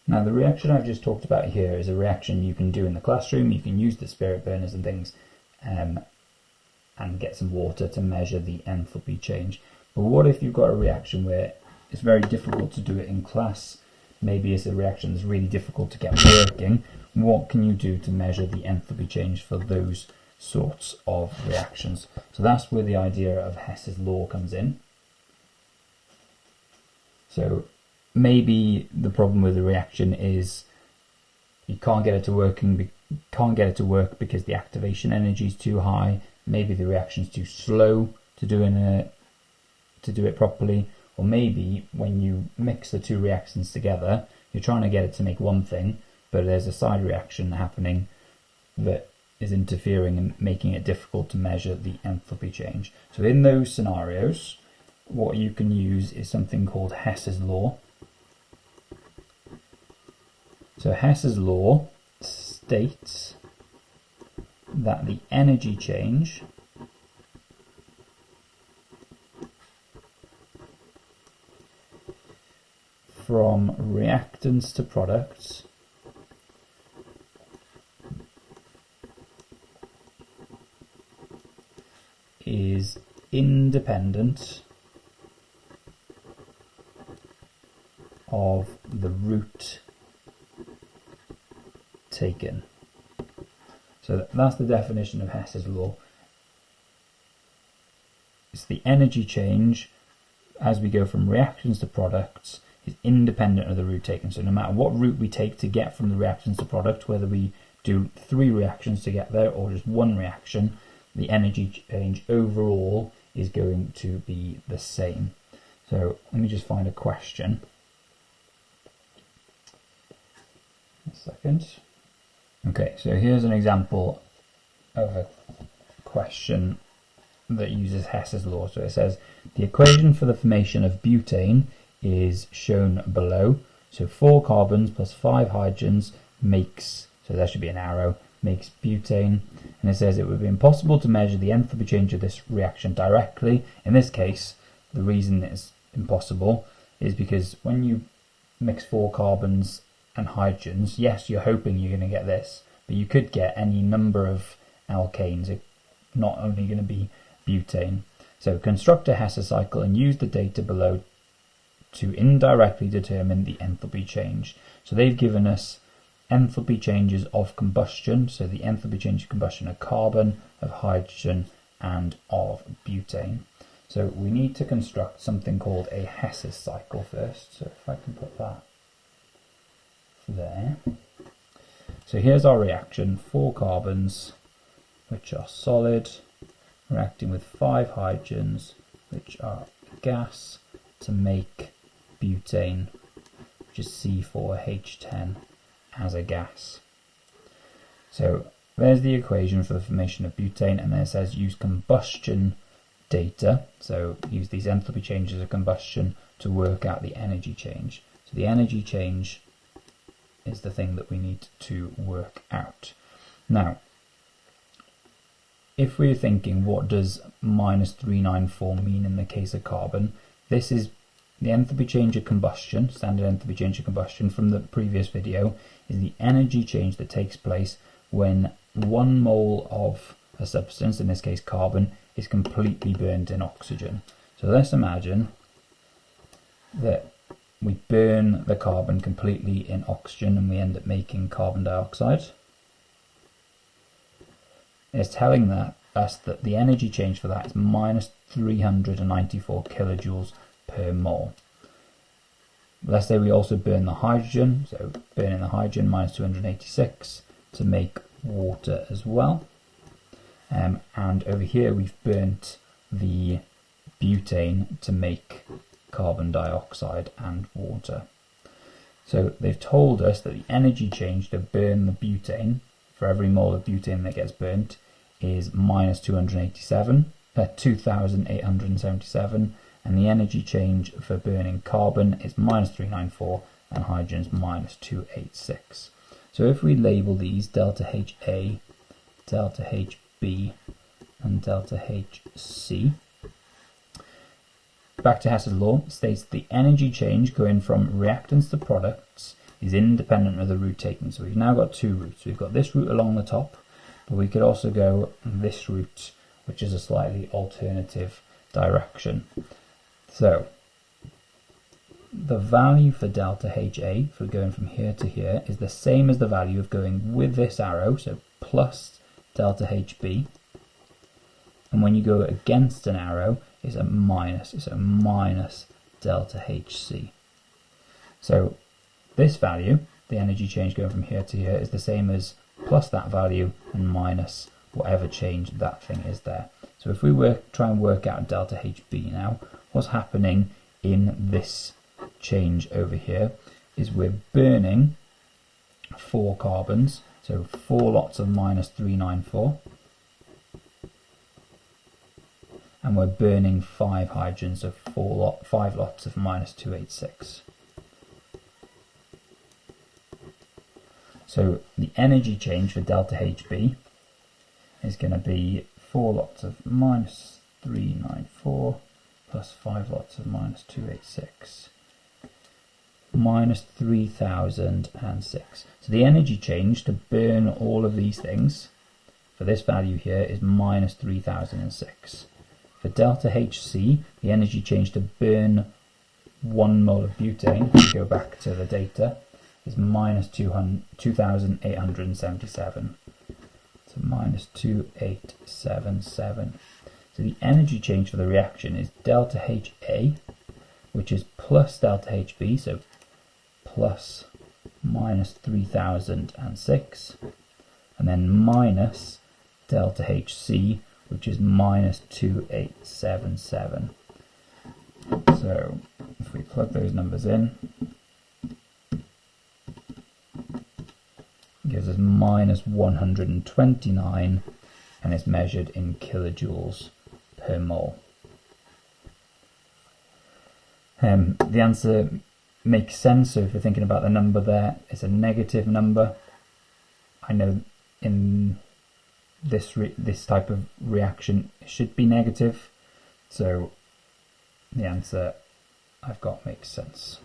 Now the reaction I've just talked about here is a reaction you can do in the classroom. You can use the spirit burners and things and get some water to measure the enthalpy change. But what if you've got a reaction where it's very difficult to do it in class? Maybe it's a reaction that's really difficult to get working. What can you do to measure the enthalpy change for those sorts of reactions? So that's where the idea of Hess's law comes in. So maybe the problem with the reaction is you can't get it to work because the activation energy is too high. Maybe the reaction is too slow to do it properly, or maybe when you mix the two reactions together, you're trying to get it to make one thing, but there's a side reaction happening that is interfering and making it difficult to measure the enthalpy change. So in those scenarios, what you can use is something called Hess's law. So Hess's law states that the energy change from reactants to products is independent of the route taken. So that's the definition of Hess's law. It's the energy change as we go from reactions to products is independent of the route taken. So no matter what route we take to get from the reactions to product, whether we do 3 reactions to get there or just 1 reaction, the energy change overall is going to be the same. So let me just find a question. A second. Okay, so here's an example of a question that uses Hess's law. So it says the equation for the formation of butane is shown below. So 4 carbons plus 5 hydrogens makes, so there should be an arrow, makes butane. And it says it would be impossible to measure the enthalpy change of this reaction directly. In this case, the reason it's impossible is because when you mix 4 carbons and hydrogens, yes, you're hoping you're going to get this, but you could get any number of alkanes. It's not only going to be butane. So construct a Hess cycle and use the data below to indirectly determine the enthalpy change. So they've given us enthalpy changes of combustion, so the enthalpy change of combustion of carbon, of hydrogen, and of butane. So we need to construct something called a Hess cycle first. So if I can put that there. So here's our reaction: 4 carbons, which are solid, reacting with 5 hydrogens, which are gas, to make butane, which is C4H10, as a gas. So there's the equation for the formation of butane, and then it says use combustion data, so use these enthalpy changes of combustion to work out the energy change. So the energy change is the thing that we need to work out. Now, if we're thinking, what does -394 mean in the case of carbon? This is the enthalpy change of combustion, standard enthalpy change of combustion from the previous video, is the energy change that takes place when 1 mole of a substance, in this case carbon, is completely burnt in oxygen. So let's imagine that we burn the carbon completely in oxygen and we end up making carbon dioxide. It's telling us that the energy change for that is -394 kilojoules per mole. Let's say we also burn the hydrogen, so burning the hydrogen -286 to make water as well. And over here we've burnt the butane to make carbon dioxide and water. So they've told us that the energy change to burn the butane, for every mole of butane that gets burnt, is -2877, and the energy change for burning carbon is -394 and hydrogen is -286. So if we label these delta HA, delta HB, and delta HC, back to Hess's law, states the energy change going from reactants to products is independent of the route taken. So we've now got two routes. We've got this route along the top, but we could also go this route, which is a slightly alternative direction. So the value for delta HA for going from here to here is the same as the value of going with this arrow, so plus delta HB. And when you go against an arrow, it's a minus. It's a minus delta HC. So this value, the energy change going from here to here, is the same as plus that value and minus whatever change that thing is there. So if we try and work out delta HB now, what's happening in this change over here is we're burning 4 carbons, so 4 lots of minus 394, and we're burning 5 hydrogens, so 5 lots of minus 286. So the energy change for delta HB is going to be 4 lots of minus 394 plus 5 lots of minus 286 minus 3006. So the energy change to burn all of these things for this value here is minus 3006. For delta HC, the energy change to burn 1 mole of butane, if we go back to the data, is minus 2877. So minus 2877. So the energy change for the reaction is delta HA, which is plus delta HB, so plus minus 3006, and then minus delta HC, which is minus 2877. So if we plug those numbers in, it gives us minus 129, and it's measured in kilojoules per mole. The answer makes sense. So if you're thinking about the number there, it's a negative number. I know in this type of reaction it should be negative, so the answer I've got makes sense.